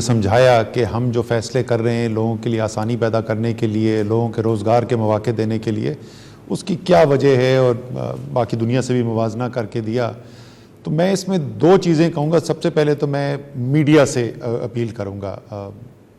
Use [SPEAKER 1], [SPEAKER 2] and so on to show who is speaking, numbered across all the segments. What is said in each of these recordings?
[SPEAKER 1] سمجھایا کہ ہم جو فیصلے کر رہے ہیں لوگوں کے لیے آسانی پیدا کرنے کے لیے، لوگوں کے روزگار کے مواقع دینے کے لیے، اس کی کیا وجہ ہے، اور باقی دنیا سے بھی موازنہ کر کے دیا. تو میں اس میں دو چیزیں کہوں گا. سب سے پہلے تو میں میڈیا سے اپیل کروں گا.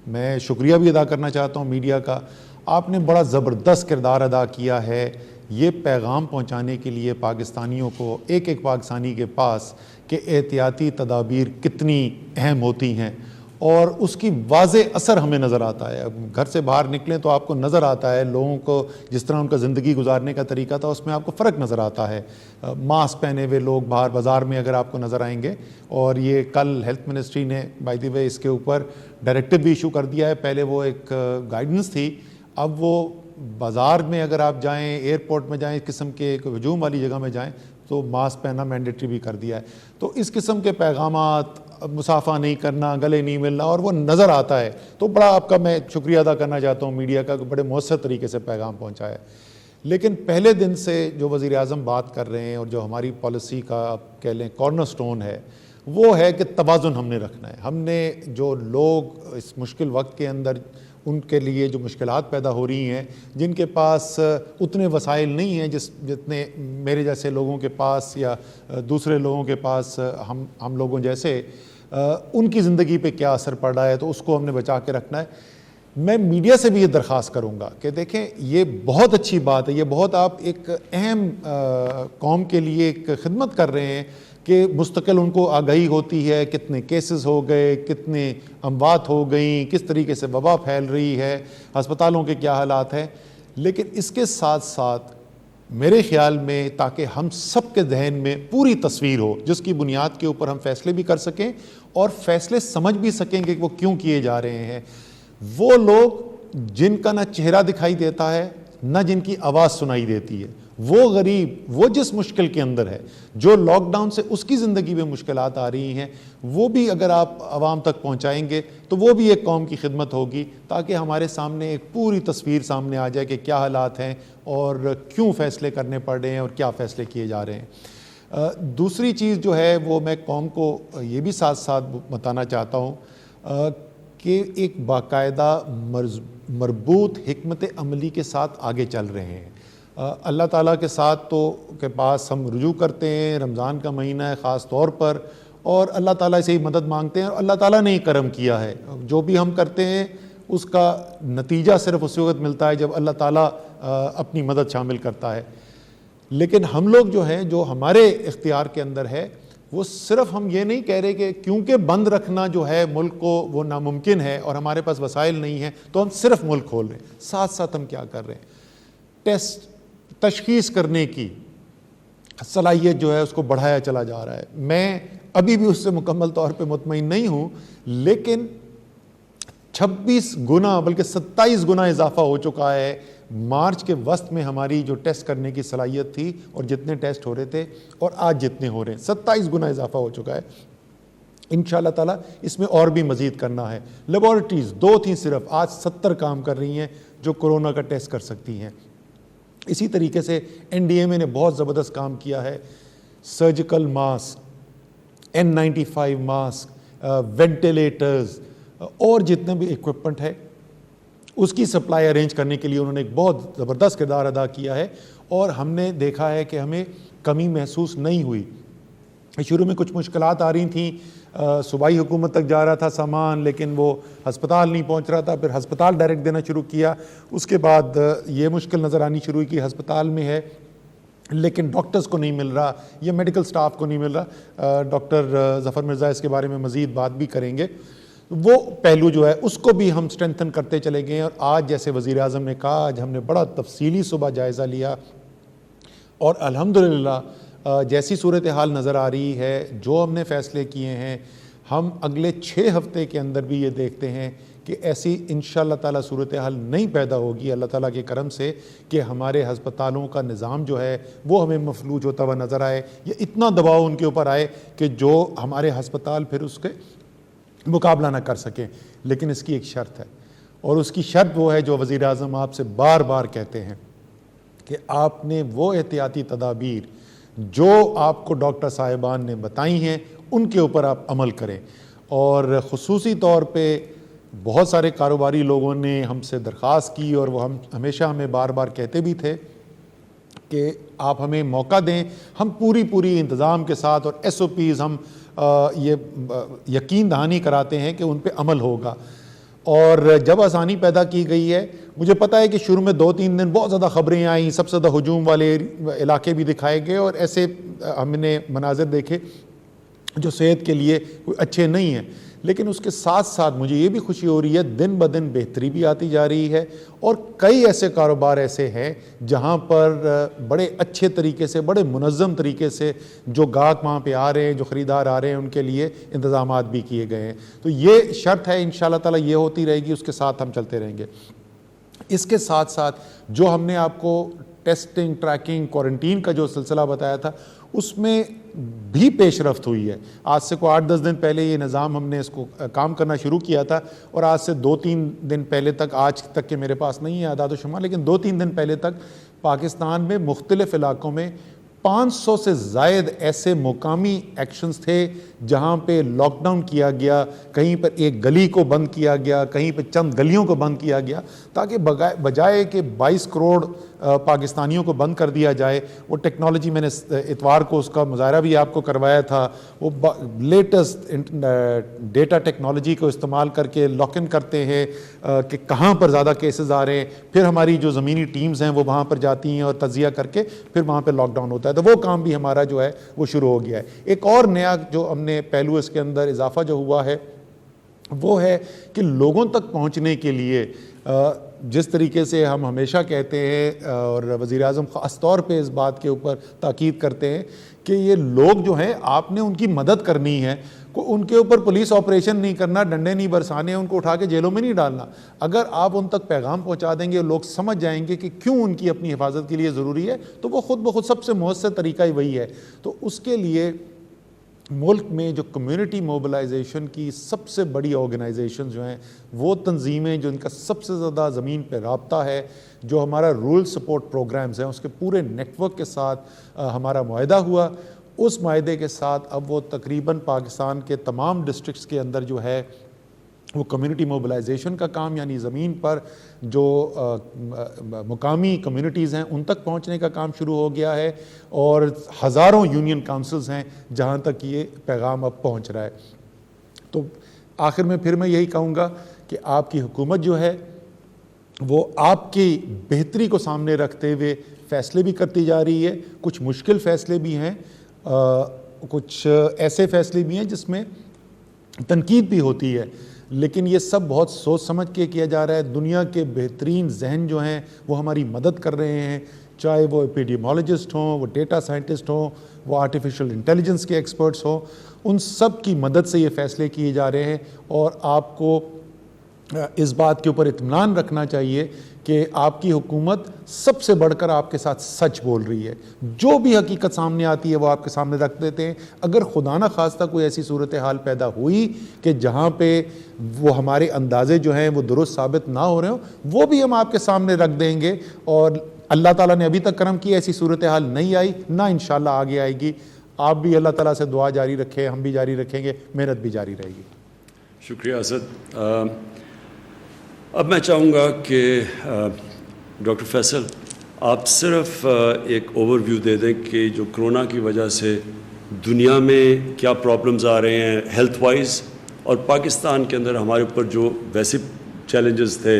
[SPEAKER 1] میں شکریہ بھی ادا کرنا چاہتا ہوں میڈیا کا. آپ نے بڑا زبردست کردار ادا کیا ہے یہ پیغام پہنچانے کے لیے پاکستانیوں کو، ایک ایک پاکستانی کے پاس، کہ احتیاطی تدابیر کتنی اہم ہوتی ہیں، اور اس کی واضح اثر ہمیں نظر آتا ہے. گھر سے باہر نکلیں تو آپ کو نظر آتا ہے لوگوں کو جس طرح ان کا زندگی گزارنے کا طریقہ تھا، اس میں آپ کو فرق نظر آتا ہے. ماسک پہنے ہوئے لوگ باہر بازار میں اگر آپ کو نظر آئیں گے. اور یہ کل ہیلتھ منسٹری نے بائی دی وے اس کے اوپر ڈائریکٹو بھی ایشو کر دیا ہے. پہلے وہ ایک گائیڈنس تھی، اب وہ بازار میں اگر آپ جائیں، ایئرپورٹ میں جائیں، اس قسم کے ہجوم والی جگہ میں جائیں تو ماسک پہننا مینڈیٹری بھی کر دیا ہے. تو اس قسم کے پیغامات، مسافہ نہیں کرنا، گلے نہیں ملنا، اور وہ نظر آتا ہے. تو بڑا آپ کا میں شکریہ ادا کرنا چاہتا ہوں میڈیا کا کہ بڑے مؤثر طریقے سے پیغام پہنچایا ہے. لیکن پہلے دن سے جو وزیر اعظم بات کر رہے ہیں اور جو ہماری پالیسی کا آپ کہہ لیں کارنر سٹون ہے، وہ ہے کہ توازن ہم نے رکھنا ہے. ہم نے جو لوگ اس مشکل وقت کے اندر ان کے لیے جو مشکلات پیدا ہو رہی ہیں، جن کے پاس اتنے وسائل نہیں ہیں جتنے میرے جیسے لوگوں کے پاس یا دوسرے لوگوں کے پاس، ہم لوگوں جیسے، ان کی زندگی پہ کیا اثر پڑ رہا ہے، تو اس کو ہم نے بچا کے رکھنا ہے. میں میڈیا سے بھی یہ درخواست کروں گا کہ دیکھیں یہ بہت اچھی بات ہے، یہ بہت آپ ایک اہم قوم کے لیے ایک خدمت کر رہے ہیں کہ مستقل ان کو آگاہی ہوتی ہے کتنے کیسز ہو گئے، کتنے اموات ہو گئیں، کس طریقے سے وبا پھیل رہی ہے، ہسپتالوں کے کیا حالات ہیں. لیکن اس کے ساتھ ساتھ میرے خیال میں تاکہ ہم سب کے ذہن میں پوری تصویر ہو جس کی بنیاد کے اوپر ہم فیصلے بھی کر سکیں اور فیصلے سمجھ بھی سکیں کہ وہ کیوں کیے جا رہے ہیں. وہ لوگ جن کا نہ چہرہ دکھائی دیتا ہے نہ جن کی آواز سنائی دیتی ہے، وہ غریب، وہ جس مشکل کے اندر ہے، جو لاک ڈاؤن سے اس کی زندگی میں مشکلات آ رہی ہیں، وہ بھی اگر آپ عوام تک پہنچائیں گے تو وہ بھی ایک قوم کی خدمت ہوگی، تاکہ ہمارے سامنے ایک پوری تصویر سامنے آ جائے کہ کیا حالات ہیں اور کیوں فیصلے کرنے پڑ رہے ہیں اور کیا فیصلے کیے جا رہے ہیں. دوسری چیز جو ہے وہ میں قوم کو یہ بھی ساتھ ساتھ بتانا چاہتا ہوں کہ ایک باقاعدہ مربوط حکمت عملی کے ساتھ آگے چل رہے ہیں. اللہ تعالیٰ کے ساتھ کے پاس ہم رجوع کرتے ہیں، رمضان کا مہینہ ہے خاص طور پر، اور اللہ تعالیٰ سے ہی مدد مانگتے ہیں، اور اللہ تعالیٰ نے ہی کرم کیا ہے. جو بھی ہم کرتے ہیں اس کا نتیجہ صرف اس وقت ملتا ہے جب اللہ تعالیٰ اپنی مدد شامل کرتا ہے. لیکن ہم لوگ جو ہیں، جو ہمارے اختیار کے اندر ہے، وہ صرف ہم یہ نہیں کہہ رہے کہ کیونکہ بند رکھنا جو ہے ملک کو وہ ناممکن ہے اور ہمارے پاس وسائل نہیں ہیں تو ہم صرف ملک کھول رہے ہیں. ساتھ ساتھ ہم کیا کر رہے ہیں، ٹیسٹ تشخیص کرنے کی صلاحیت جو ہے اس کو بڑھایا چلا جا رہا ہے. میں ابھی بھی اس سے مکمل طور پہ مطمئن نہیں ہوں، لیکن 26 گنا بلکہ 27 گنا اضافہ ہو چکا ہے مارچ کے وسط میں ہماری جو ٹیسٹ کرنے کی صلاحیت تھی اور جتنے ٹیسٹ ہو رہے تھے اور آج جتنے ہو رہے ہیں. 27 گنا اضافہ ہو چکا ہے. انشاءاللہ تعالیٰ اس میں اور بھی مزید کرنا ہے. لیبارٹریز 2 تھیں صرف، آج 70 کام کر رہی ہیں جو کورونا کا ٹیسٹ کر سکتی ہیں. اسی طریقے سے NDMA نے بہت زبردست کام کیا ہے. Surgical mask, N95 mask, ventilators اور جتنے بھی ایکوپمنٹ ہے اس کی سپلائی ارینج کرنے کے لیے انہوں نے ایک بہت زبردست کردار ادا کیا ہے، اور ہم نے دیکھا ہے کہ ہمیں کمی محسوس نہیں ہوئی. شروع میں کچھ مشکلات آ رہی تھیں، صوبائی حکومت تک جا رہا تھا سامان لیکن وہ ہسپتال نہیں پہنچ رہا تھا، پھر ہسپتال ڈائریکٹ دینا شروع کیا. اس کے بعد یہ مشکل نظر آنی شروع ہوئی کہ ہسپتال میں ہے لیکن ڈاکٹرز کو نہیں مل رہا یا میڈیکل سٹاف کو نہیں مل رہا. ڈاکٹر ظفر مرزا اس کے بارے میں مزید بات بھی کریں گے. وہ پہلو جو ہے اس کو بھی ہم سٹرینتھن کرتے چلے گئے، اور آج جیسے وزیر اعظم نے کہا آج ہم نے بڑا تفصیلی صبح جائزہ لیا، اور الحمدللہ جیسی صورتحال نظر آ رہی ہے، جو ہم نے فیصلے کیے ہیں، ہم اگلے 6 ہفتے کے اندر بھی یہ دیکھتے ہیں کہ ایسی انشاءاللہ تعالیٰ صورتحال نہیں پیدا ہوگی اللہ تعالیٰ کے کرم سے کہ ہمارے ہسپتالوں کا نظام جو ہے وہ ہمیں مفلوج ہوتا ہوا نظر آئے یا اتنا دباؤ ان کے اوپر آئے کہ جو ہمارے ہسپتال پھر اس کے مقابلہ نہ کر سکیں. لیکن اس کی ایک شرط ہے، اور اس کی شرط وہ ہے جو وزیر اعظم آپ سے بار بار کہتے ہیں کہ آپ نے وہ احتیاطی تدابیر جو آپ کو ڈاکٹر صاحبان نے بتائی ہیں ان کے اوپر آپ عمل کریں. اور خصوصی طور پہ بہت سارے کاروباری لوگوں نے ہم سے درخواست کی اور وہ ہمیشہ ہمیں بار بار کہتے بھی تھے کہ آپ ہمیں موقع دیں, ہم پوری انتظام کے ساتھ اور ایس او پیز ہم یہ یقین دہانی کراتے ہیں کہ ان پہ عمل ہوگا. اور جب آسانی پیدا کی گئی ہے, مجھے پتہ ہے کہ شروع میں 2-3 دن بہت زیادہ خبریں آئیں, سب سے زیادہ ہجوم والے علاقے بھی دکھائے گئے اور ایسے ہم نے مناظر دیکھے جو صحت کے لیے اچھے نہیں ہیں. لیکن اس کے ساتھ ساتھ مجھے یہ بھی خوشی ہو رہی ہے, دن بدن بہتری بھی آتی جا رہی ہے اور کئی ایسے کاروبار ایسے ہیں جہاں پر بڑے اچھے طریقے سے, بڑے منظم طریقے سے جو گاہک وہاں پہ آ رہے ہیں, جو خریدار آ رہے ہیں, ان کے لیے انتظامات بھی کیے گئے ہیں. تو یہ شرط ہے, انشاءاللہ تعالی یہ ہوتی رہے گی, اس کے ساتھ ہم چلتے رہیں گے. اس کے ساتھ ساتھ جو ہم نے آپ کو ٹیسٹنگ, ٹریکنگ, کوارنٹین کا جو سلسلہ بتایا تھا, اس میں بھی پیش رفت ہوئی ہے. آج سے کوئی 8-10 دن پہلے یہ نظام ہم نے اس کو کام کرنا شروع کیا تھا اور آج سے 2-3 دن پہلے تک, آج تک کہ میرے پاس نہیں ہے اعداد و شمار, لیکن 2-3 دن پہلے تک پاکستان میں مختلف علاقوں میں 500 سے زائد ایسے مقامی ایکشنز تھے جہاں پہ لاک ڈاؤن کیا گیا, کہیں پر ایک گلی کو بند کیا گیا, کہیں پہ چند گلیوں کو بند کیا گیا, تاکہ بجائے کہ 22 کروڑ پاکستانیوں کو بند کر دیا جائے. وہ ٹیکنالوجی میں نے اتوار کو اس کا مظاہرہ بھی آپ کو کروایا تھا, وہ لیٹسٹ ڈیٹا ٹیکنالوجی کو استعمال کر کے لاک ان کرتے ہیں کہ کہاں پر زیادہ کیسز آ رہے ہیں, پھر ہماری جو زمینی ٹیمز ہیں وہ وہاں پر جاتی ہیں اور تجزیہ کر کے پھر وہاں پہ لاک ڈاؤن ہوتا ہے. تو وہ کام بھی ہمارا جو ہے وہ شروع ہو گیا ہے. ایک اور نیا جو ہم نے پہلو اس کے اندر اضافہ جو ہوا ہے وہ ہے کہ لوگوں تک پہنچنے کے لیے جس طریقے سے ہم ہمیشہ کہتے ہیں اور وزیر اعظم خاص طور پہ اس بات کے اوپر تاکید کرتے ہیں کہ یہ لوگ جو ہیں آپ نے ان کی مدد کرنی ہے, ان کے اوپر پولیس آپریشن نہیں کرنا, ڈنڈے نہیں برسانے, ان کو اٹھا کے جیلوں میں نہیں ڈالنا. اگر آپ ان تک پیغام پہنچا دیں گے, لوگ سمجھ جائیں گے کہ کیوں ان کی اپنی حفاظت کے لیے ضروری ہے, تو وہ خود بخود سب سے مؤثر طریقہ ہی وہی ہے. تو اس کے لیے ملک میں جو کمیونٹی موبلائزیشن کی سب سے بڑی آرگنائزیشن جو ہیں, وہ تنظیمیں جو ان کا سب سے زیادہ زمین پہ رابطہ ہے, جو ہمارا رورل سپورٹ پروگرامز ہیں, اس کے پورے نیٹ ورک کے ساتھ ہمارا معاہدہ ہوا. اس معاہدے کے ساتھ اب وہ تقریباً پاکستان کے تمام ڈسٹرکٹس کے اندر جو ہے وہ کمیونٹی موبلائزیشن کا کام, یعنی زمین پر جو مقامی کمیونٹیز ہیں ان تک پہنچنے کا کام شروع ہو گیا ہے, اور ہزاروں یونین کونسلز ہیں جہاں تک یہ پیغام اب پہنچ رہا ہے. تو آخر میں پھر میں یہی کہوں گا کہ آپ کی حکومت جو ہے وہ آپ کی بہتری کو سامنے رکھتے ہوئے فیصلے بھی کرتی جا رہی ہے. کچھ مشکل فیصلے بھی ہیں, کچھ ایسے فیصلے بھی ہیں جس میں تنقید بھی ہوتی ہے, لیکن یہ سب بہت سوچ سمجھ کے کیا جا رہا ہے. دنیا کے بہترین ذہن جو ہیں وہ ہماری مدد کر رہے ہیں, چاہے وہ ایپیڈیمولوجسٹ ہوں, وہ ڈیٹا سائنٹسٹ ہوں, وہ آرٹیفیشل انٹیلیجنس کے ایکسپرٹس ہوں, ان سب کی مدد سے یہ فیصلے کیے جا رہے ہیں. اور آپ کو اس بات کے اوپر اطمینان رکھنا چاہیے کہ آپ کی حکومت سب سے بڑھ کر آپ کے ساتھ سچ بول رہی ہے. جو بھی حقیقت سامنے آتی ہے وہ آپ کے سامنے رکھ دیتے ہیں. اگر خدا نہ خواستہ کوئی ایسی صورتحال پیدا ہوئی کہ جہاں پہ وہ ہمارے اندازے جو ہیں وہ درست ثابت نہ ہو رہے ہوں, وہ بھی ہم آپ کے سامنے رکھ دیں گے. اور اللہ تعالیٰ نے ابھی تک کرم کیا, ایسی صورتحال نہیں آئی, نہ انشاءاللہ آگے آئے گی. آپ بھی اللہ تعالیٰ سے دعا جاری رکھیں, ہم بھی جاری رکھیں گے, محنت بھی جاری رہے گی.
[SPEAKER 2] شکریہ اسد. اب میں چاہوں گا کہ ڈاکٹر فیصل آپ صرف ایک اوور ویو دے دیں کہ جو کرونا کی وجہ سے دنیا میں کیا پرابلمز آ رہے ہیں ہیلتھ وائز, اور پاکستان کے اندر ہمارے اوپر جو ویسے چیلنجز تھے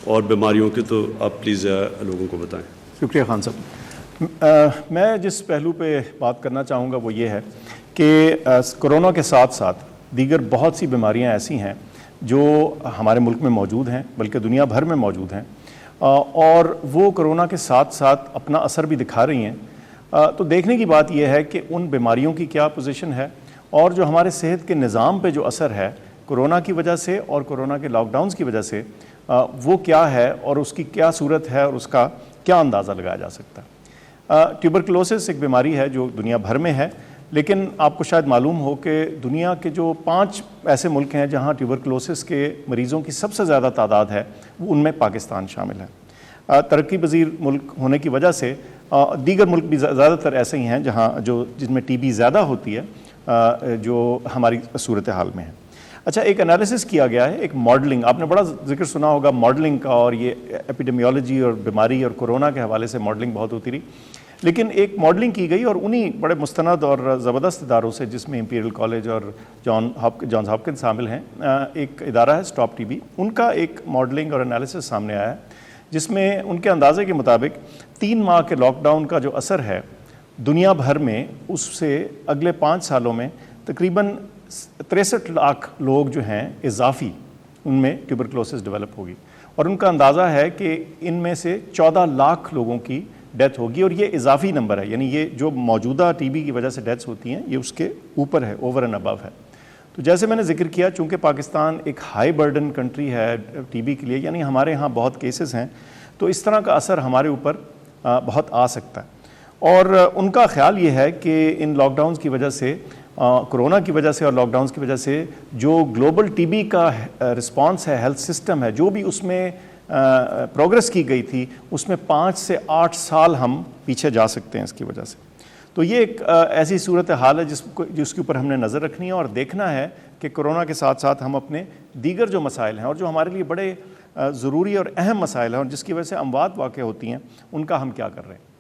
[SPEAKER 2] اور بیماریوں کے, تو آپ پلیز لوگوں کو بتائیں.
[SPEAKER 3] شکریہ خان صاحب. میں جس پہلو پہ بات کرنا چاہوں گا وہ یہ ہے کہ کرونا کے ساتھ ساتھ دیگر بہت سی بیماریاں ایسی ہیں جو ہمارے ملک میں موجود ہیں, بلکہ دنیا بھر میں موجود ہیں, اور وہ کرونا کے ساتھ ساتھ اپنا اثر بھی دکھا رہی ہیں. تو دیکھنے کی بات یہ ہے کہ ان بیماریوں کی کیا پوزیشن ہے, اور جو ہمارے صحت کے نظام پہ جو اثر ہے کرونا کی وجہ سے اور کرونا کے لاک ڈاؤنز کی وجہ سے, وہ کیا ہے اور اس کی کیا صورت ہے اور اس کا کیا اندازہ لگایا جا سکتا ہے. ٹیوبرکلوسس ایک بیماری ہے جو دنیا بھر میں ہے, لیکن آپ کو شاید معلوم ہو کہ دنیا کے جو 5 ایسے ملک ہیں جہاں ٹیوبرکلوسس کے مریضوں کی سب سے زیادہ تعداد ہے, وہ ان میں پاکستان شامل ہے. ترقی پذیر ملک ہونے کی وجہ سے دیگر ملک بھی زیادہ تر ایسے ہی ہیں جن میں ٹی بی زیادہ ہوتی ہے, جو ہماری صورتحال میں ہے. اچھا، ایک انالیسس کیا گیا ہے، ایک ماڈلنگ، آپ نے بڑا ذکر سنا ہوگا ماڈلنگ کا، اور یہ ایپیڈیمیولوجی اور بیماری اور کورونا کے حوالے سے ماڈلنگ بہت ہوتی رہی، لیکن ایک ماڈلنگ کی گئی اور انہی بڑے مستند اور زبردست اداروں سے، جس میں امپیریل کالج اور جانز ہاپکن شامل ہیں، ایک ادارہ ہے اسٹاپ ٹی بی، ان کا ایک ماڈلنگ اور انالیسس سامنے آیا ہے، جس میں ان کے اندازے کے مطابق 3 ماہ کے لاک ڈاؤن کا جو اثر ہے دنیا بھر میں، اس سے اگلے 5 سالوں میں تقریباً 63 لاکھ لوگ جو ہیں اضافی ان میں ٹیوبرکلوسس ڈیولپ ہوگی، اور ان کا اندازہ ہے کہ ان میں سے 14 لاکھ لوگوں کی ڈیتھ ہوگی، اور یہ اضافی نمبر ہے، یعنی یہ جو موجودہ ٹی بی کی وجہ سے ڈیتھس ہوتی ہیں یہ اس کے اوپر ہے، اوور اینڈ ابو ہے۔ تو جیسے میں نے ذکر کیا، چونکہ پاکستان ایک ہائی برڈن کنٹری ہے ٹی بی کے لیے، یعنی ہمارے ہاں بہت کیسز ہیں، تو اس طرح کا اثر ہمارے اوپر بہت آ سکتا ہے، اور ان کا خیال یہ ہے کہ ان لاک ڈاؤنز کی وجہ سے، کرونا کی وجہ سے اور لاک ڈاؤنز کی وجہ سے، جو گلوبل ٹی بی کا رسپانس ہے، ہیلتھ سسٹم ہے، جو بھی اس میں پروگرس کی گئی تھی، اس میں 5 سے 8 سال ہم پیچھے جا سکتے ہیں اس کی وجہ سے۔ تو یہ ایک ایسی صورتحال ہے جس کے اوپر ہم نے نظر رکھنی ہے، اور دیکھنا ہے کہ کرونا کے ساتھ ساتھ ہم اپنے دیگر جو مسائل ہیں، اور جو ہمارے لیے بڑے ضروری اور اہم مسائل ہیں، اور جس کی وجہ سے اموات واقع ہوتی ہیں، ان کا ہم کیا کر رہے ہیں۔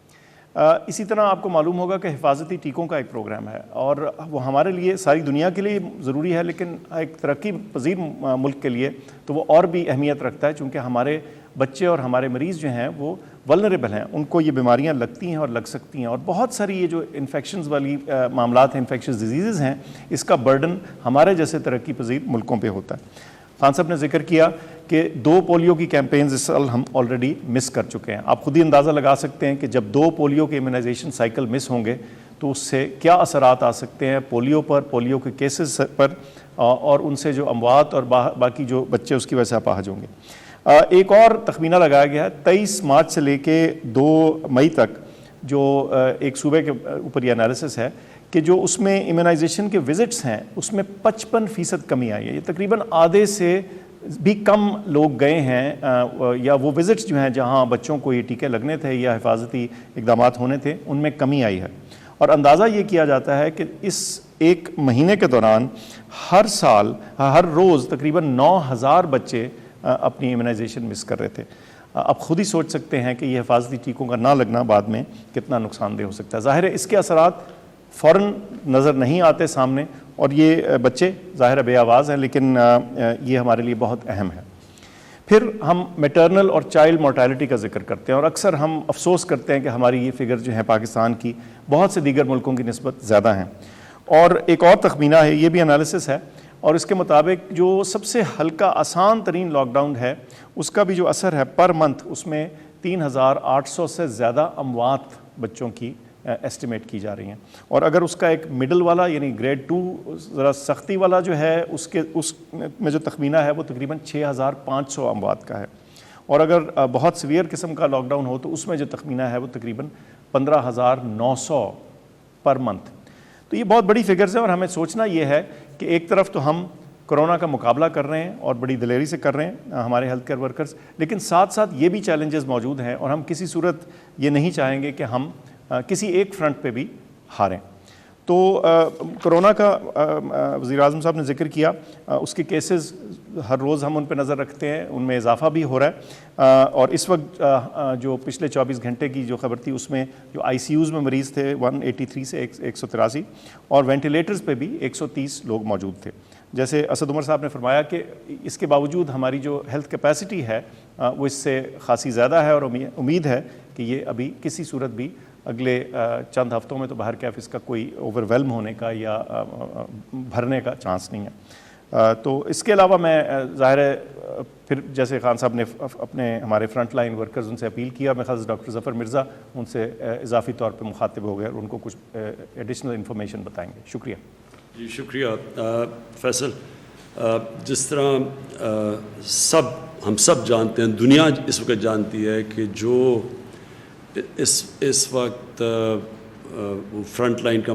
[SPEAKER 3] اسی طرح آپ کو معلوم ہوگا کہ حفاظتی ٹیکوں کا ایک پروگرام ہے، اور وہ ہمارے لیے، ساری دنیا کے لیے ضروری ہے، لیکن ایک ترقی پذیر ملک کے لیے تو وہ اور بھی اہمیت رکھتا ہے، چونکہ ہمارے بچے اور ہمارے مریض جو ہیں وہ ولنریبل ہیں، ان کو یہ بیماریاں لگتی ہیں اور لگ سکتی ہیں، اور بہت ساری یہ جو انفیکشنز والی معاملات ہیں، انفیکشس ڈیزیزز ہیں، اس کا برڈن ہمارے جیسے ترقی پذیر ملکوں پہ ہوتا ہے۔ خان صاحب نے ذکر کیا کہ 2 پولیو کی کیمپینز اس سال ہم آلریڈی مس کر چکے ہیں۔ آپ خود ہی اندازہ لگا سکتے ہیں کہ جب 2 پولیو کے امیونائزیشن سائیکل مس ہوں گے تو اس سے کیا اثرات آ سکتے ہیں پولیو پر، پولیو کے کیسز پر، اور ان سے جو اموات اور باقی جو بچے اس کی وجہ سے اپاہج ہوں گے۔ ایک اور تخمینہ لگایا گیا ہے 23 مارچ سے لے کے 2 مئی تک، جو ایک صوبے کے اوپر یہ انالیسس ہے کہ جو اس میں امیونائزیشن کے وزٹس ہیں، اس میں 55% کمی آئی ہے، یہ تقریباً آدھے سے بھی کم لوگ گئے ہیں، یا وہ وزٹس جو ہیں جہاں بچوں کو یہ ٹیکے لگنے تھے یا حفاظتی اقدامات ہونے تھے، ان میں کمی آئی ہے، اور اندازہ یہ کیا جاتا ہے کہ اس 1 مہینے کے دوران ہر سال، ہر روز تقریباً 9000 بچے اپنی امیونائزیشن مس کر رہے تھے۔ آپ خود ہی سوچ سکتے ہیں کہ یہ حفاظتی ٹیکوں کا نہ لگنا بعد میں کتنا نقصان دہ ہو سکتا ہے۔ ظاہر ہے اس کے اثرات فوراً نظر نہیں آتے سامنے، اور یہ بچے ظاہر بے آواز ہیں، لیکن یہ ہمارے لیے بہت اہم ہے۔ پھر ہم میٹرنل اور چائلڈ مورٹیلٹی کا ذکر کرتے ہیں، اور اکثر ہم افسوس کرتے ہیں کہ ہماری یہ فگر جو ہیں پاکستان کی بہت سے دیگر ملکوں کی نسبت زیادہ ہیں۔ اور ایک اور تخمینہ ہے، یہ بھی انالیسس ہے، اور اس کے مطابق جو سب سے ہلکا آسان ترین لاک ڈاؤن ہے، اس کا بھی جو اثر ہے پر منتھ، اس میں 3800 سے زیادہ اموات بچوں کی ایسٹیمیٹ کی جا رہی ہیں، اور اگر اس کا ایک مڈل والا یعنی گریڈ 2 ذرا سختی والا جو ہے، اس میں جو تخمینہ ہے وہ تقریباً 6500 اموات کا ہے، اور اگر بہت سیویئر قسم کا لاک ڈاؤن ہو تو اس میں جو تخمینہ ہے وہ تقریباً 15900 پر منتھ۔ تو یہ بہت بڑی فگرز ہیں، اور ہمیں سوچنا یہ ہے کہ ایک طرف تو ہم کرونا کا مقابلہ کر رہے ہیں اور بڑی دلیری سے کر رہے ہیں ہمارے ہیلتھ کیئر ورکرز، لیکن ساتھ ساتھ یہ بھی چیلنجز موجود ہیں، اور ہم کسی صورت یہ نہیں چاہیں گے کہ ہم کسی ایک فرنٹ پہ بھی ہاریں۔ تو کرونا کا وزیر اعظم صاحب نے ذکر کیا، اس کے کیسز ہر روز ہم ان پہ نظر رکھتے ہیں، ان میں اضافہ بھی ہو رہا ہے، اور اس وقت جو پچھلے 24 گھنٹے کی جو خبر تھی، اس میں جو آئی سی یوز میں مریض تھے 183 سے 183، اور وینٹیلیٹرز پہ بھی 130 لوگ موجود تھے۔ جیسے اسد عمر صاحب نے فرمایا کہ اس کے باوجود ہماری جو ہیلتھ کیپیسٹی ہے وہ اس سے خاصی زیادہ ہے، اور امید ہے کہ یہ ابھی کسی صورت بھی اگلے چند ہفتوں میں تو باہر کیف اس کا کوئی اوور ویلم ہونے کا یا بھرنے کا چانس نہیں ہے۔ تو اس کے علاوہ میں ظاہر ہے پھر جیسے خان صاحب نے اپنے ہمارے فرنٹ لائن ورکرز ان سے اپیل کیا، میں خاص ڈاکٹر ظفر مرزا ان سے اضافی طور پہ مخاطب ہو گئے اور ان کو کچھ ایڈیشنل انفارمیشن بتائیں گے۔ شکریہ
[SPEAKER 2] جی، شکریہ فیصل۔ جس طرح ہم سب جانتے ہیں، دنیا اس وقت جانتی ہے کہ جو اس وقت فرنٹ لائن کا